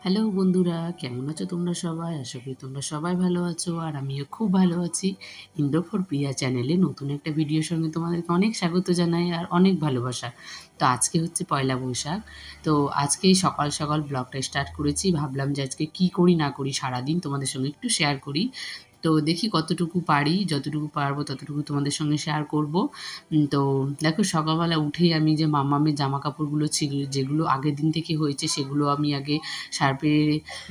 Hello বন্ধুরা, কেমন আছো তোমরা সবাই? আশা করি তোমরা সবাই ভালো আছো আর আমিও খুব ভালো আছি। ইন্ডো ফর প্রিয়া চ্যানেলে নতুন একটা ভিডিওর সঙ্গে তোমাদেরকে অনেক স্বাগত জানাই আর অনেক ভালোবাসা। তো আজকে হচ্ছে পয়লা বৈশাখ। তো আজকেই সকাল সকাল ব্লগটা স্টার্ট করেছি। ভাবলাম যে আজকে কী করি না করি সারাদিন তোমাদের সঙ্গে একটু শেয়ার করি। তো দেখি কতটুকু পারি, যতটুকু পারবো ততটুকু তোমাদের সঙ্গে শেয়ার করব। তো দেখো সকালবেলা উঠেই আমি যে মাম্মামের জামা কাপড়গুলো ছিল যেগুলো আগের দিন থেকে হয়েছে সেগুলো আমি আগে সার্ফে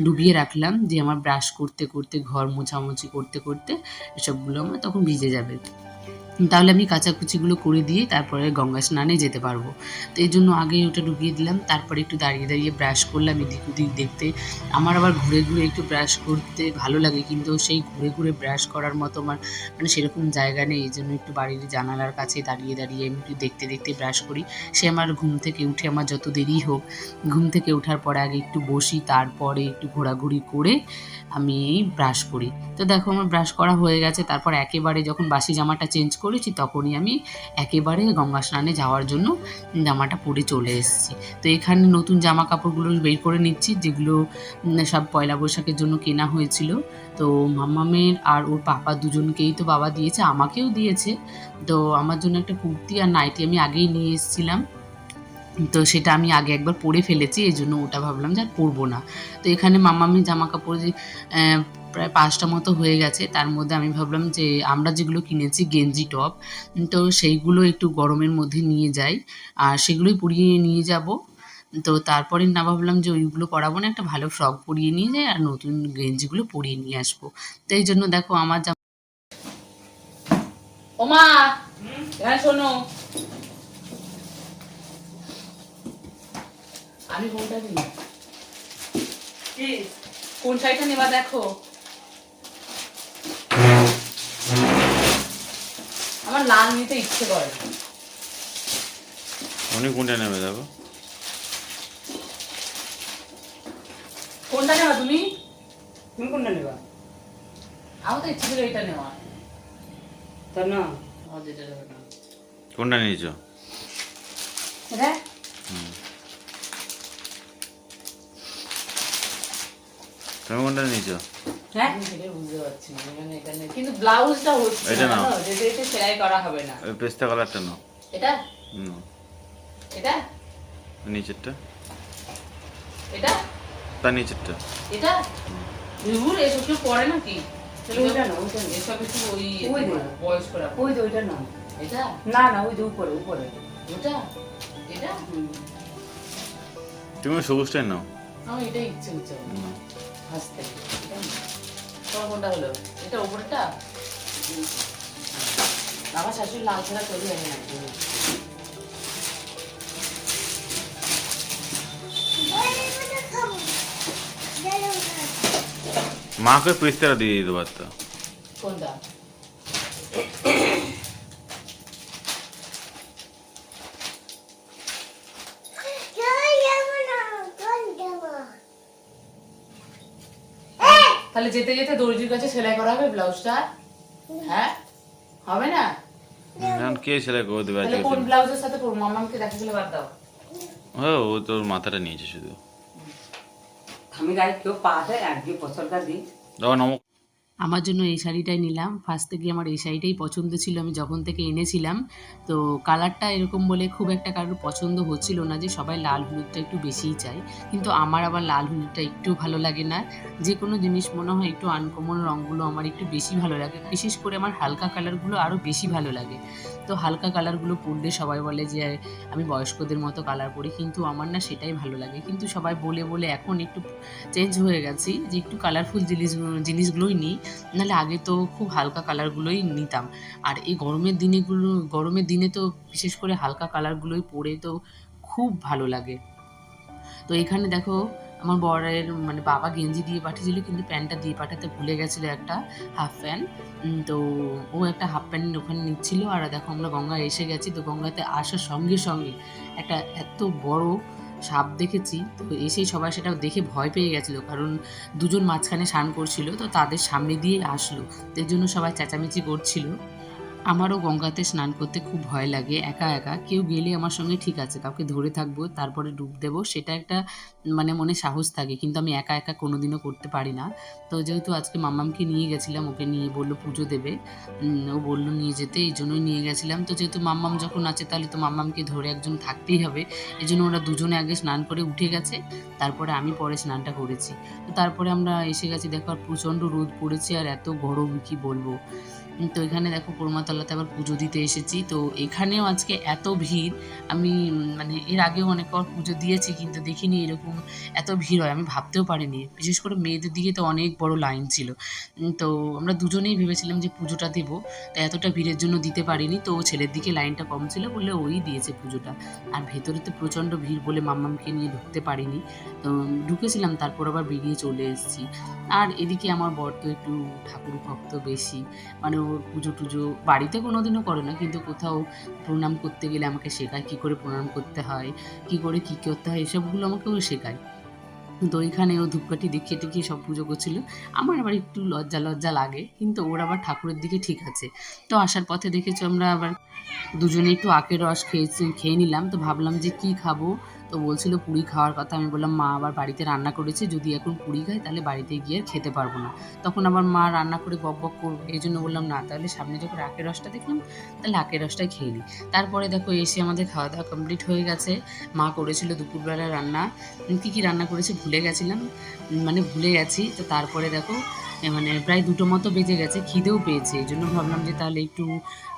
ডুবিয়ে রাখলাম, যে আমার ব্রাশ করতে করতে ঘর মোছামুছি করতে করতে এসবগুলো আমার তখন ভিজে যাবে, তাহলে আমি কাচাকুচিগুলো করে দিয়ে তারপরে গঙ্গা স্নানে যেতে পারবো। তো এই জন্য আগেই ওটা ডুবিয়ে দিলাম। তারপরে একটু দাঁড়িয়ে দাঁড়িয়ে ব্রাশ করলাম এদিক ওদিক দেখতে। আমার আবার ঘুরে ঘুরে একটু ব্রাশ করতে ভালো লাগে, কিন্তু সেই ঘুরে ঘুরে ব্রাশ করার মতো আমার মানে সেরকম জায়গা নেই। এই জন্য একটু বাড়ির জানালার কাছে দাঁড়িয়ে দাঁড়িয়ে আমি একটু দেখতে দেখতে ব্রাশ করি। সে আমার ঘুম থেকে উঠে আমার যত দেরি হোক, ঘুম থেকে ওঠার পরে আগে একটু বসি, তারপরে একটু ঘোরাঘুরি করে আমি ব্রাশ করি। তো দেখো আমার ব্রাশ করা হয়ে গেছে। তারপর একেবারে যখন বাসি জামাটা চেঞ্জ করেছি তখনই আমি একেবারে গঙ্গা স্নানে যাওয়ার জন্য জামাটা পরে চলে এসেছি। তো এখানে নতুন জামা কাপড়গুলো বের করে নিচ্ছি, যেগুলো সব পয়লা বৈশাখের জন্য কেনা হয়েছিল। তো মাম্মামের আর ওর পাপা দুজনকেই তো বাবা দিয়েছে, আমাকেও দিয়েছে। তো আমার জন্য একটা কুর্তি আর নাইটি আমি আগেই নিয়ে এসেছিলাম। তো সেটা আমি আগে একবার পরে ফেলেছি, এই জন্য ওটা ভাবলাম যে আর পরবো না। তো এখানে মাম্মামের জামা কাপড় যে প্রায় 5টা মতো হয়ে গেছে। তার মধ্যে আমি ভাবলাম যে আমরা যেগুলো কিনেছি গেঞ্জি টপ, তো সেইগুলো একটু গরমের মধ্যে নিয়ে যাই আর সেগুলোই পরিয়ে নিয়ে যাব। তো তারপরে না ভাবলাম যে ওইগুলো পরাবো না, একটা ভালো ফ্রক পরিয়ে নিয়ে যাই আর নতুন গেঞ্জিগুলো পরিয়ে নিয়ে আসবো। তো এই জন্য দেখো আমার জামা। ওমা, এখানে শোনো, আমি কোনটা নিই, কোন শাড়িটা নেবা দেখো। আমার লাল নিতে ইচ্ছে করে। উনি কোনটা নেবে দেখো। কোনটা নেবা তুমি? তুমি কোনটা নেবা? আমার তো ইচ্ছে ছিল এটা নেওয়া। তা না আমার যেটা নেবে না। কোনটা নিয়েছো? এটা তুমি কোনটা নিয়েছো? হ্যাঁ আমি সেটাই বুঝতে পারছি না, মানে এটা নেই কিন্তু ব্লাউজটা হচ্ছে এটা না, নাও। জানো, যেটা এটা সেলাই করা হবে না। ওই পেস্তা কালারটা নাও। এটা নাও এটা নিচেরটা, এটা তার নিচেরটা। এটা ধুর, এসব কেউ পরে নাকি? ওইটা না, ওইটা না। এসব একটু ওই ওই যে। বয়স্করা। ওই যে ওইটা না, এটা না না ওই যে উপরে উপরে ওটা এটা তুমি সবুজটাই নাও। আমার এটাই ইচ্ছে হচ্ছে নাও। হাসতে। এটা না। তোমার কোনটা হলো? এটা উপরেরটা? আমার শাশুড়ি লাল ছাড়া চলে যাবে না একদমই। মাকে পেস্তাটা দিয়ে দিতে পারতো। কোনটা? তাহলে যেতে যেতে দর্জির কাছে সেলাই করা হবে ব্লাউজটা? হ্যাঁ, হবে না? এখন কে সেলাই করে দেবে তাহলে আজকে? কোন ব্লাউজের সাথে পরবো? মামাকে দেখা গেলে বাদ দাও। ও তোর মাথাটা নিয়েছে শুধু। আমি গায়ে কেউ পা দেয় একদিকে পছরটা দিই। দাও নমক। আমার জন্য এই শাড়িটাই নিলাম। ফার্স্ট থেকে আমার এই শাড়িটাই পছন্দ ছিল, আমি যখন থেকে এনেছিলাম। তো কালারটা এরকম বলে খুব একটা কারোর পছন্দ হচ্ছিল না, যে সবাই লাল হলুদটা একটু বেশিই চায়। কিন্তু আমার আবার লাল হলুদটা একটু ভালো লাগে না। যে কোনো জিনিস মনে হয় একটু আনকমন রঙগুলো আমার একটু বেশি ভালো লাগে। বিশেষ করে আমার হালকা কালারগুলো আরও বেশি ভালো লাগে। তো হালকা কালারগুলো পরলে সবাই বলে যে আমি বয়স্কদের মতো কালার পরি, কিন্তু আমার না সেটাই ভালো লাগে। কিন্তু সবাই বলে বলে এখন একটু চেঞ্জ হয়ে গেছি, যে একটু কালারফুল জিনিসগুলোই নিই। নাহলে আগে তো খুব হালকা কালারগুলোই নিতাম। আর এই গরমের দিনে তো বিশেষ করে হালকা কালারগুলোই পরে তো খুব ভালো লাগে। তো এখানে দেখো আমার বরের মানে বাবা গেঞ্জি দিয়ে পাঠিয়েছিল, কিন্তু প্যান্টটা দিয়ে পাঠাতে ভুলে গেছিলো, একটা হাফ প্যান্ট। তো ও একটা হাফ প্যান্ট ওখানে নিচ্ছিল। আর দেখো আমরা গঙ্গায় এসে গেছি। তো গঙ্গাতে আসার সঙ্গে সঙ্গে একটা এত বড় সাপ দেখেছি। তো এসেই সবাই সেটা দেখে ভয় পেয়ে গেছিলো, কারণ দুজন মাঝখানে স্নান করছিল, তো তাদের সামনে দিয়ে আসলো। তো এর জন্য সবাই চেঁচামেচি করছিল। আমারও গঙ্গাতে স্নান করতে খুব ভয় লাগে একা একা। কেউ গেলে আমার সঙ্গে ঠিক আছে, কাউকে ধরে থাকবো, তারপরে ডুব দেবো, সেটা একটা মানে মনে সাহস থাকে। কিন্তু আমি একা একা কোনোদিনও করতে পারি না। তো যেহেতু আজকে মাম্মামকে নিয়ে গেছিলাম, ওকে নিয়ে বলল পুজো দেবে। ও বলল নিয়ে যেতে, এই জন্যই নিয়ে গেছিলাম। তো যেহেতু মাম্মাম যখন আছে তাহলে তো মাম্মামকে ধরে একজন থাকতেই হবে। এজন্য ওরা দুজনে আগে স্নান করে উঠে গেছে, তারপরে আমি পরে স্নানটা করেছি। তো তারপরে আমরা এসে গেছি, দেখো আর প্রচণ্ড রোদ পড়েছে আর এত গরম কি বলবো। তো এখানে দেখো কোরমাতলাতে আবার পুজো দিতে এসেছি। তো এখানেও আজকে এত ভিড়, আমি মানে এর আগেও অনেকবার পুজো দিয়েছি কিন্তু দেখিনি এরকম এত ভিড় হয়, আমি ভাবতেও পারিনি। বিশেষ করে মেয়েদের দিকে তো অনেক বড় লাইন ছিল। তো আমরা দুজনেই ভেবেছিলাম যে পুজোটা দেবো, তো এতটা ভিড়ের জন্য দিতে পারিনি। তো ছেলের দিকে লাইনটা কম ছিল বলে ওই দিয়েছে পুজোটা। আর ভেতরে তো প্রচণ্ড ভিড় বলে মাম্মামকে নিয়ে ঢুকতে পারিনি। তো ঢুকেছিলাম, তারপর আবার বেরিয়ে চলে এসেছি। আর এদিকে আমার বর তো একটু ঠাকুর ভক্ত বেশি, মানে ওর পুজো টুজো বাড়িতে কোনোদিনও করে না, কিন্তু কোথাও প্রণাম করতে গেলে আমাকে শেখায় কী করে প্রণাম করতে হয়, কী করে কী করতে হয়, এসবগুলো আমাকেও শেখায়। তো ওইখানে ও ধূপকাঠি দেখিয়ে টেখিয়ে সব পুজো করছিল। আমার আবার একটু লজ্জা লজ্জা লাগে, কিন্তু ওর আবার ঠাকুরের দিকে ঠিক আছে। তো আসার পথে দেখেছো আমরা আবার দুজনে একটু আখের রস খেয়ে নিলাম। তো ভাবলাম যে কী খাবো, তো বলছিল পুরি খাওয়ার কথা। আমি বললাম মা আবার বাড়িতে রান্না করেছে, যদি এখন পুরি খাই তাহলে বাড়িতে গিয়ে আর খেতে পারবো না, তখন আবার মা রান্না করে বক বক করবে। এই জন্য বললাম না, তাহলে সামনে যখন আখের রসটা দেখলাম তাহলে আখের রসটাই খেয়ে নিই। তারপরে দেখো এসে আমাদের খাওয়া দাওয়া কমপ্লিট হয়ে গেছে। মা করেছিল দুপুরবেলা রান্না, কী কী রান্না করেছে ভুলে গেছিলাম, মানে ভুলে গেছি। তো তারপরে দেখো মানে প্রায় 2টো মতো বেজে গেছে, খিদেও পেয়েছে। এই জন্য ভাবলাম যে তাহলে একটু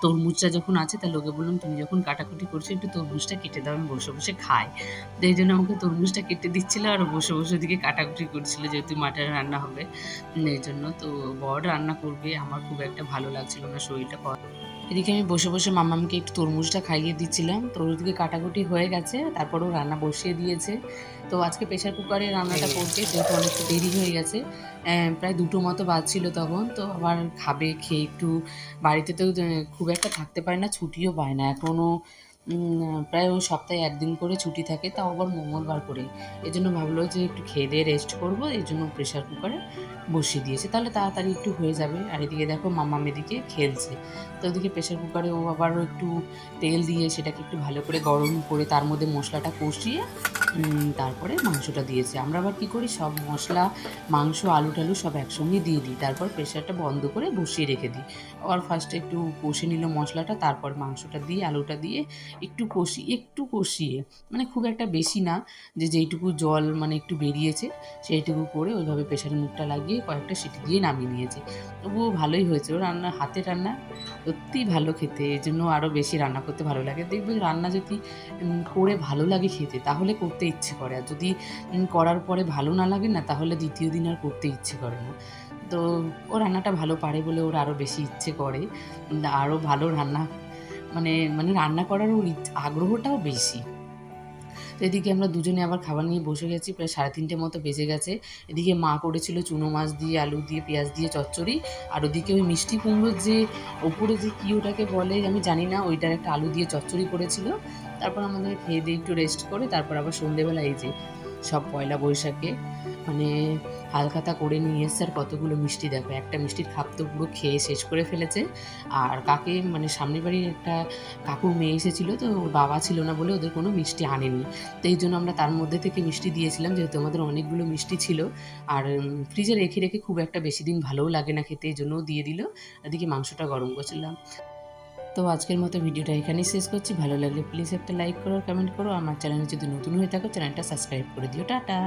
তরমুজটা যখন আছে তাহলে ওকে বললাম তুমি যখন কাটাকুটি করছো একটু তরমুজটা কেটে দাও, আমি বসে বসে খাই। তো এই জন্য আমাকে তরমুজটা কেটে দিচ্ছিলো আর বসে বসে ওদিকে কাটাকুটি করছিল, যেহেতু মাটন রান্না হবে এই জন্য। তো বর রান্না করবে, আমার খুব একটা ভালো লাগছিল না শরীরটা। এদিকে আমি বসে বসে মাম্মামকে একটু তরমুজটা খাইয়ে দিচ্ছিলাম। তো ওদিকে কাটাকুটি হয়ে গেছে, তারপর ও রান্না বসিয়ে দিয়েছে। তো আজকে প্রেশার কুকারে রান্নাটা করছে, যেহেতু অনেকটা দেরি হয়ে গেছে, প্রায় 2টো মতো বাজছিল তখন। তো আবার খাবে, খেয়ে একটু বাড়িতে তো খুব একটা থাকতে পারে না, ছুটিও পায় না এখনও। প্রায় ও সপ্তাহে 1 দিন করে ছুটি থাকে, তাও আবার মঙ্গলবার করে। এজন্য ভাবলো যে একটু খেয়ে দিয়ে রেস্ট করবো, এই জন্য প্রেশার কুকারে বসিয়ে দিয়েছে, তাহলে তাড়াতাড়ি একটু হয়ে যাবে। আর এদিকে দেখো মাম্মাম এদিকে খেলছে। তো ওদিকে প্রেশার কুকারে ও আবারও একটু তেল দিয়ে সেটাকে একটু ভালো করে গরম করে তার মধ্যে মশলাটা কষিয়ে তারপরে মাংসটা দিয়েছে। আমরা আবার কী করি, সব মশলা, মাংস, আলু টালু সব একসঙ্গে দিয়ে দিই, তারপর প্রেশারটা বন্ধ করে বসিয়ে রেখে দিই। আবার ফার্স্টে একটু কষে নিল মশলাটা, তারপর মাংসটা দিয়ে আলুটা দিয়ে একটু কষিয়ে, মানে খুব একটা বেশি না, যে যেইটুকু জল মানে একটু বেরিয়েছে সেইটুকু করে ওইভাবে প্রেশারের মুখটা লাগিয়ে কয়েকটা সিটি দিয়ে নামিয়ে নিয়েছে। তবুও ভালোই হয়েছে, ও রান্না, হাতের রান্না সত্যিই ভালো খেতে, এই জন্য আরও বেশি রান্না করতে ভালো লাগে। দেখবে রান্না যদি করে ভালো লাগে খেতে তাহলে করতে ইচ্ছে করে, আর যদি করার পরে ভালো না লাগে না তাহলে দ্বিতীয় দিন আর করতে ইচ্ছে করে না। তো ও রান্নাটা ভালো পারে বলে ওর আরও বেশি ইচ্ছে করে আরও ভালো রান্না, মানে মানে রান্না করার ওর আগ্রহটাও বেশি। তো এদিকে আমরা দুজনে আবার খাবার নিয়ে বসে গেছি, প্রায় 3:30 মতো বেজে গেছে। এদিকে মা করেছিল চুনো মাছ দিয়ে, আলু দিয়ে, পেঁয়াজ দিয়ে চচ্চড়ি। আর ওদিকে ওই মিষ্টি কুমড়োর যে ওপরে যে কী ওটাকে বলে আমি জানি না, ওইটার একটা আলু দিয়ে চচ্চড়ি করেছিল। তারপর আমাদের খেয়ে দিয়ে একটু রেস্ট করে তারপর আবার সন্ধেবেলা এই যে সব পয়লা বৈশাখে মানে হালখাতা করে নিয়ে এসছে। আর কতগুলো মিষ্টি দেখো, একটা মিষ্টির খাপ তো পুরো খেয়ে শেষ করে ফেলেছে। আর কাকে মানে সামনের বাড়ির একটা কাকুর মেয়ে এসেছিলো, তো ওর বাবা ছিল না বলে ওদের কোনো মিষ্টি আনেনি। তো এই জন্য আমরা তার মধ্যে থেকে মিষ্টি দিয়েছিলাম, যেহেতু আমাদের অনেকগুলো মিষ্টি ছিল। আর ফ্রিজে রেখে রেখে খুব একটা বেশি দিন ভালোও লাগে না খেতে, এই জন্যও দিয়ে দিল। এদিকে মাংসটা গরম করছিলাম। তো আজকের মতো ভিডিওটা এখানেই শেষ করছি। ভালো লাগলে প্লিজ একটা লাইক করো, কমেন্ট করো। আমার চ্যানেলে যদি নতুন হয়ে থাকো চ্যানেলটা সাবস্ক্রাইব করে দিও। টাটা।